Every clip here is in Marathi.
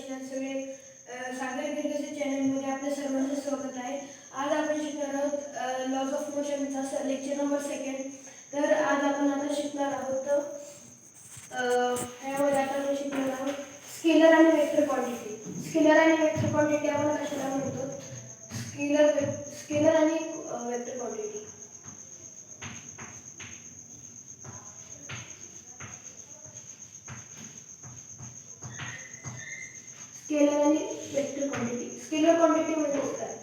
कसे आहात सगळे? सागर गिरगसे चॅनलमध्ये आपल्या सर्वांचं स्वागत आहे. आज आपण शिकणार आहोत लॉज ऑफ मोशनचा लेक्चर नंबर 2. तर आज आपण आता शिकणार आहोत यामध्ये आपण शिकणार आहोत स्केलर आणि वेक्टर क्वांटिटी. स्केलर आणि वेक्टर क्वांटिटी आपण कशाला म्हणतो? स्केलर आणि वेक्टर क्वांटिटी. स्केलर आणि वेक्टर क्वांटिटी. स्केलर क्वांटिटी म्हणजे काय?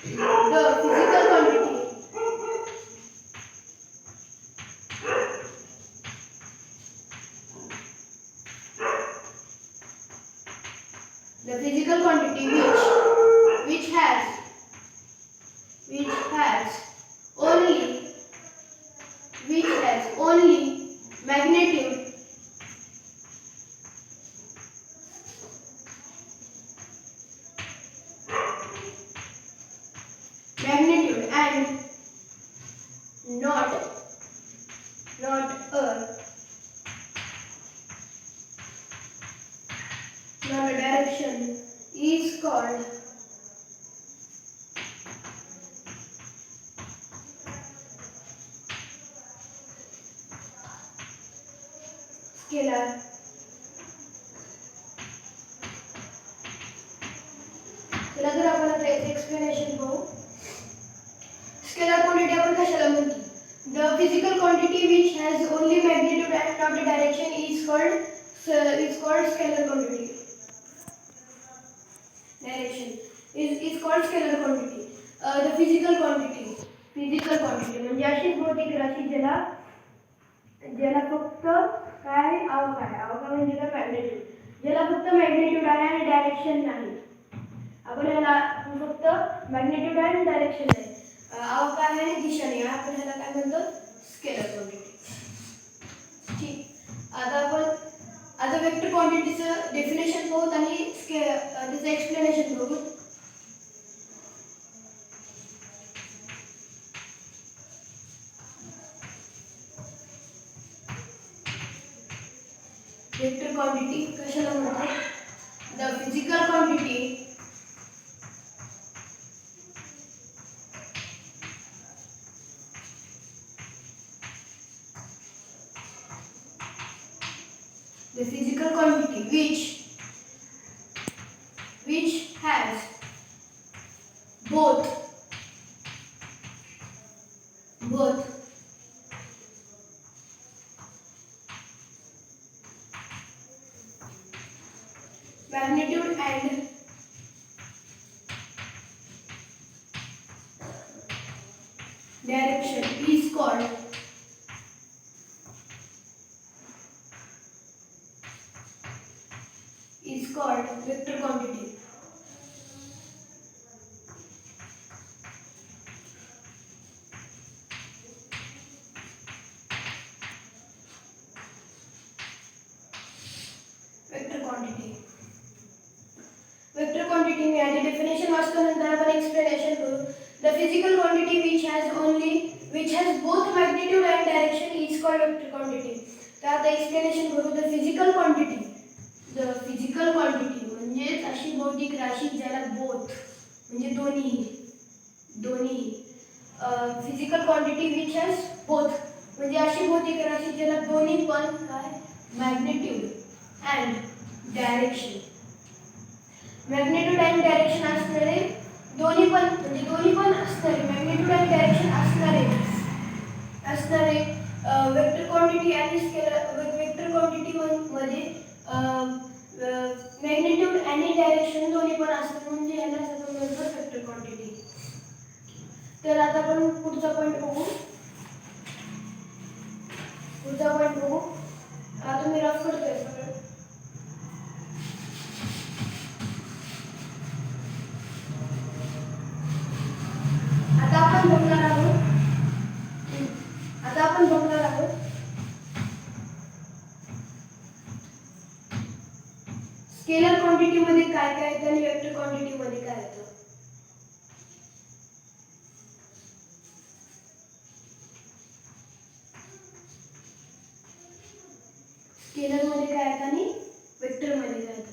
The physical quantity which has only magnitude and not a direction is called scalar. चला तर आपण आता एक्सप्लेनेशन पाहू. स्केलर क्वांटिटी आपण कशाला म्हणतो? The physical quantity which has only magnitude and not a direction is called scalar quantity. Direction is called scalar quantity. The physical quantity म्हणजे अशी भौतिक राशी ज्याला फक्त काय अवकाश म्हणजे काय मॅग्नेट्यूड, ज्याला फक्त मॅग्नेट्यूड आहे आणि डायरेक्शन नाही. आपण याला फक्त मॅग्नेट्यूड आणि डायरेक्शन आहे, अवकाश आणि दिशा नाही, आपण याला काय म्हणतो? Scalar quantity. ठीक. आता वेक्टर क्वांटिटीचं डेफिनेशन पाहू आणि त्याचं एक्सप्लेनेशन बघू. वेक्टर क्वांटिटी कशाला म्हणतात? The physical quantity which has both magnitude and direction is called vector quantity. Vector quantity में आधी डेफिनेशन वाचल्यानंतर आपण एक्सप्लेनेशन करू. The physical quantity which has both magnitude and direction is called vector quantity. तर आता एक्सप्लेनेशन करू. द फिजिकल क्वांटिटी म्हणजे अशी भौतिक राशी ज्याला बोथ म्हणजे दोन्ही physical quantity which has both म्हणजे अशी भौतिक राशी ज्याला दोन्ही पण काय मॅग्नेट्यूड अँड डायरेक्शन असणारे दोन्ही पण असणारे मॅग्नेट्यूड आणि डायरेक्शन असणारे वेक्टर क्वांटिटी आणि स्केलर वेक्टर क्वांटिटी मध्ये मॅग्नेट्यूड आणि डायरेक्शन दोन्ही पण असतात म्हणजे याला आपण म्हणतो वेक्टर क्वांटिटी. तर आता आपण पुढचा पॉइंट बघू. आता मी रफ करतोय सगळं. आता आपण बघणार आहोत स्केलर क्वांटिटी मध्ये काय येतं आणि वेक्टर क्वांटिटी मध्ये काय येतं. स्केलर मध्ये काय येतं आणि वेक्टर मध्ये काय येतं.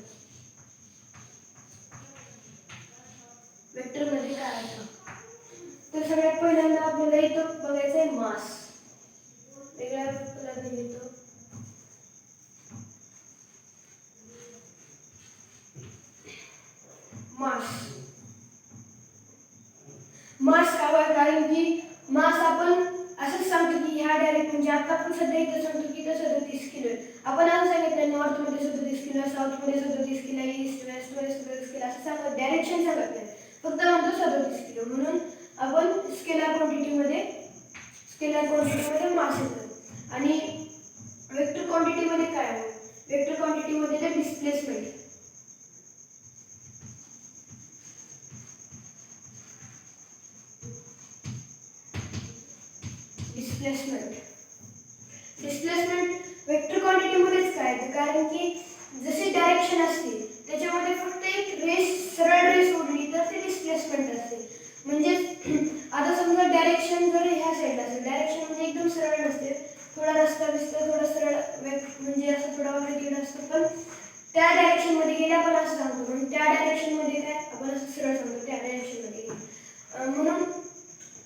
आपल्याला इथं बघायचं आहे मास. वेगळ्या कलरने लिहितो. मास. मास का? कारण की मास आपण असंच सांगतो की ह्या डायरेक्ट म्हणजे आता आपण सध्या इथं सांगतो की इथं 37 किलो आहे. आपण असं सांगितलं नॉर्थमध्ये 37 किलो, साऊथमध्ये 37 किलो, ईस्ट वेस्टमध्ये 37 किलो असं सांगत डायरेक्शन सांगत नाही, फक्त म्हणतो 37 किलो. म्हणून आपण स्केलर क्वांटिटीमध्ये मास येतं. आणि वेक्टर क्वांटिटीमध्ये काय आहे? वेक्टर क्वांटिटीमध्ये ते डिस्प्लेसमेंट. डिस्प्लेसमेंट वेक्टर क्वांटिटीमध्येच काय आहे? कारण की जसे डायरेक्शन असते त्याच्यामध्ये फक्त एक रेस, सरळ रेस ओढली तर ते डिस्प्लेसमेंट असते. म्हणजे आता समजा डायरेक्शन जर ह्या साईडला असेल, डायरेक्शन म्हणजे एकदम सरळ नसते, थोडा रस्ता दिसतो, थोडा सरळ म्हणजे असं थोडा वेगळा असतो. पण त्या डायरेक्शनमध्ये गेले आपण असं सांगतो, म्हणजे त्या डायरेक्शनमध्ये काय आपण असं सरळ सांगतो त्या डायरेक्शनमध्ये गेले. म्हणून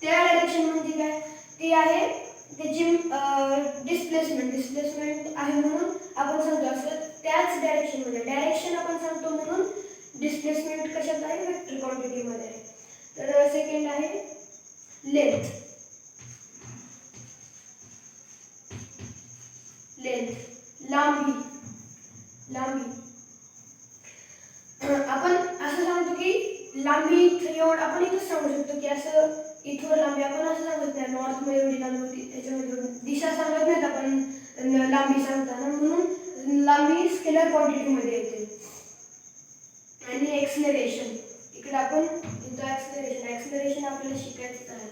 त्या डायरेक्शन म्हणजे काय? ती आहे त्याची डिस्प्लेसमेंट आहे म्हणून आपण सांगतो असं त्याच डायरेक्शनमध्ये. डायरेक्शन आपण सांगतो म्हणून डिस्प्लेसमेंट कशात आहे? वेक्टर क्वांटिटीमध्ये आहे. तर सेकंड आहे लेंथ. लांबी. आपण असं सांगतो की लांबी एवढं आपण इथं सांगू शकतो की असं इथवर लांबी आपण असं सांगत नाही नॉर्थमध्ये एवढी लांबी होती, त्याच्यामध्ये दिशा सांगत नाहीत आपण लांबी सांगताना. म्हणून लांबी स्केलर क्वांटिटीमध्ये येते. आणि एक्सलरेशन, इकडे आपण इथं एक्सलरेशन आपल्याला शिकायचं आहे.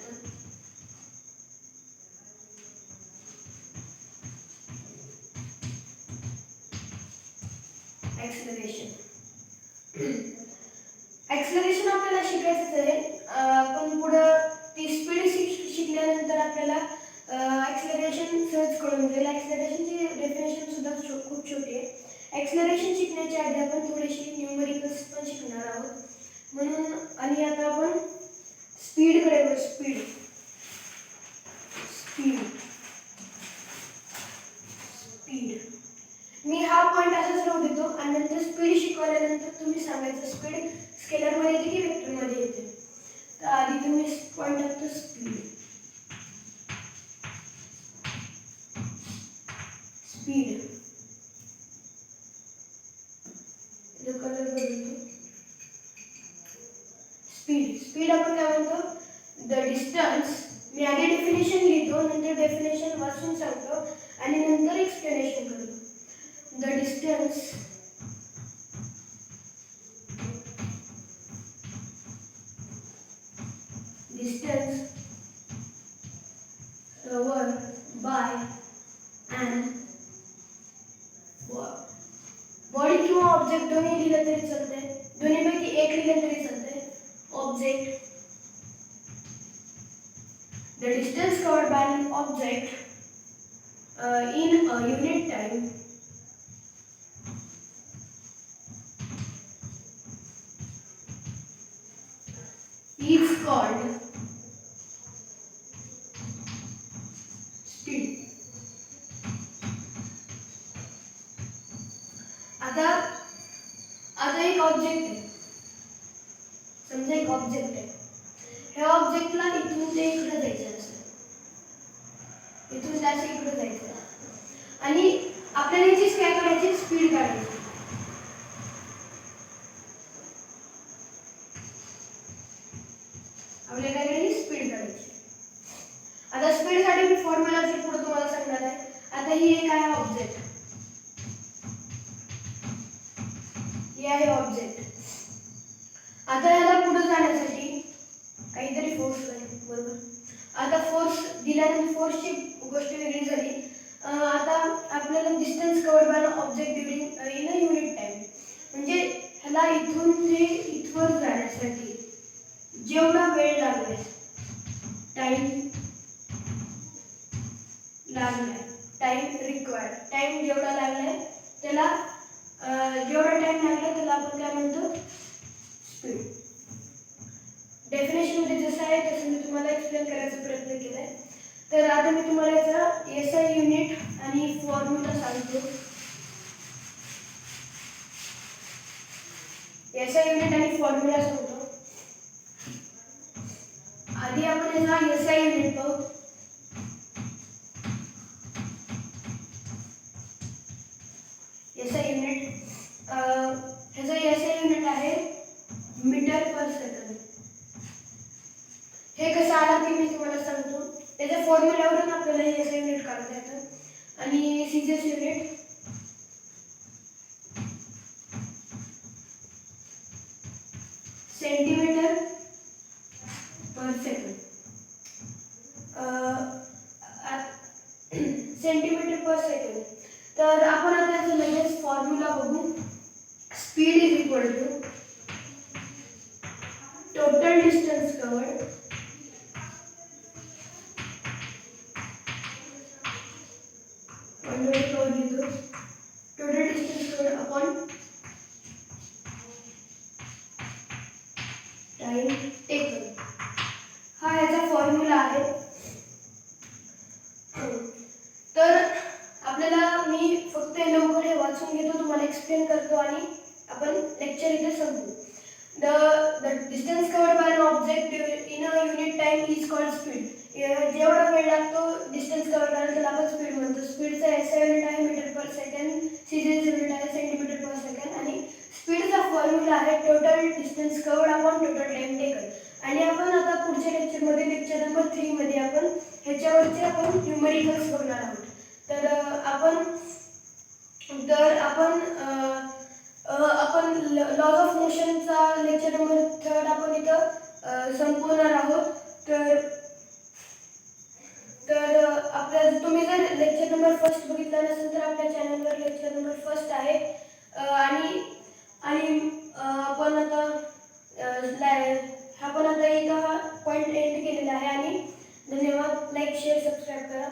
एक्सलरेशन आपल्याला शिकायचंच आहे. पण पुढं ती स्पीड शिकल्यानंतर आपल्याला एक्सलरेशन सहज कळून जाईल. एक्सलरेशनची डेफिनेशन सुद्धा खूप छोटी आहे. एक्सलरेशन शिकण्याच्या आधी आपण थोडीशी न्यूमरिकल्स पण शिकणार आहोत. म्हणून आणि आता आपण स्पीडकडे वळू. स्पीड. मी हा पॉईंट असाच राहू देतो आणि नंतर स्पीड शिकवल्यानंतर तुम्ही सांगायचं स्पीड स्केलरमध्ये येते की वेक्टरमध्ये येते. तर आधी तुम्ही पॉईंट टाकतो स्पीड. कलर बदलतो. स्पीड आपण काय म्हणतो? The distance. मी आधी डेफिनेशन लिहितो, नंतर डेफिनेशन वाचून सांगतो आणि नंतर एक्सप्लेनेशन करतो. The distance covered by an body किंवा ऑब्जेक्ट दोन्ही लिहिलं तरी चालते, दोन्हीपैकी एक लिहिलं तरी चालते. Object. The distance covered by an object in a unit time is called speed. आता एक ऑब्जेक्ट आहे, समजा एक ऑब्जेक्ट आहे. ह्या ऑब्जेक्टला इथून ते इकडे जायचं असेल, इथून त्याच्या इकडे जायचं आणि आपल्याला याची काय करायची? स्पीड काढायची. आपल्याला काय करायची? स्पीड काढायची. आता स्पीडसाठी मी फॉर्म्युला पुढे तुम्हाला सांगणार आहे. आता ही एक आहे ऑब्जेक्ट, हे आहे ऑब्जेक्ट. आता याला पुढे जाण्यासाठी काहीतरी फोर्स लागेल, बरोबर? आता फोर्स दिल्यानंतर फोर्सची गोष्ट वेगळी झाली. आता आपल्याला distance covered by object during in a unit time, म्हणजे ह्याला इथून ते इथवर जाण्यासाठी जेवढा वेळ लागलाय, टाइम रिक्वायर्ड, टाइम जेवढा लागलाय त्याला जेवढा टाइम लागला त्याला आपण काय म्हणतो? स्पीड. डेफिनेशन मध्ये जसं आहे आहे तसं मी तुम्हाला एक्सप्लेन करायचा प्रयत्न केला आहे. तर आता मी तुम्हाला याचा SI युनिट आणि फॉर्म्युला सांगतो. SI युनिट आणि फॉर्म्युला सांगतो. आधी आपण याचा SI युनिट पाहू. SI युनिट ह्याचा SI युनिट आहे मीटर पर सेकंद. हे कसं आलं ते मी तुम्हाला सांगतो. त्याच्या फॉर्म्युल्यावरून आपल्याला SI युनिट काढता येतं. आणि CGS unit centimetre per second. Centimetre per second. तर आपण आता याचं लगेच फॉर्म्युला बघू. Speed is equal to total distance covered total distance covered upon time taken. हा याचा फॉर्म्युला आहे. तर आपल्याला मी फक्त लवकर हे वाचून घेतो, तुम्हाला एक्सप्लेन करतो आणि आपण लेक्चर इथे संपवू. The distance covered by an object in a unit time is called speed. जेवढा वेळ लागतो डिस्टन्स कव्हर करायला त्याला आपण स्पीड म्हणतो. स्पीडचा SI युनिट आहे मीटर पर सेकंड, सीजीएस युनिट आहे सेंटीमीटर पर सेकंड आणि स्पीडचा फॉर्म्युला आहे total distance covered upon total time taken. आणि आपण आता पुढच्या लेक्चरमध्ये लेक्चर नंबर 3 मध्ये आपण ह्याच्यावरचे आपण न्यूमेरिकल्स बघणार आहोत. तर आपण लॉज ऑफ मोशनचा लेक्चर नंबर 3 आपण इथं संपवणार आहोत. तर आपल्या तुम्ही जर लेक्चर नंबर 1 बघितला नसेल तर आपल्या चॅनलवर लेक्चर नंबर 1 आहे. आणि आपण आता इथं हा पॉईंट एंड केलेला आहे. आणि धन्यवाद. लाईक शेअर सबस्क्राईब करा.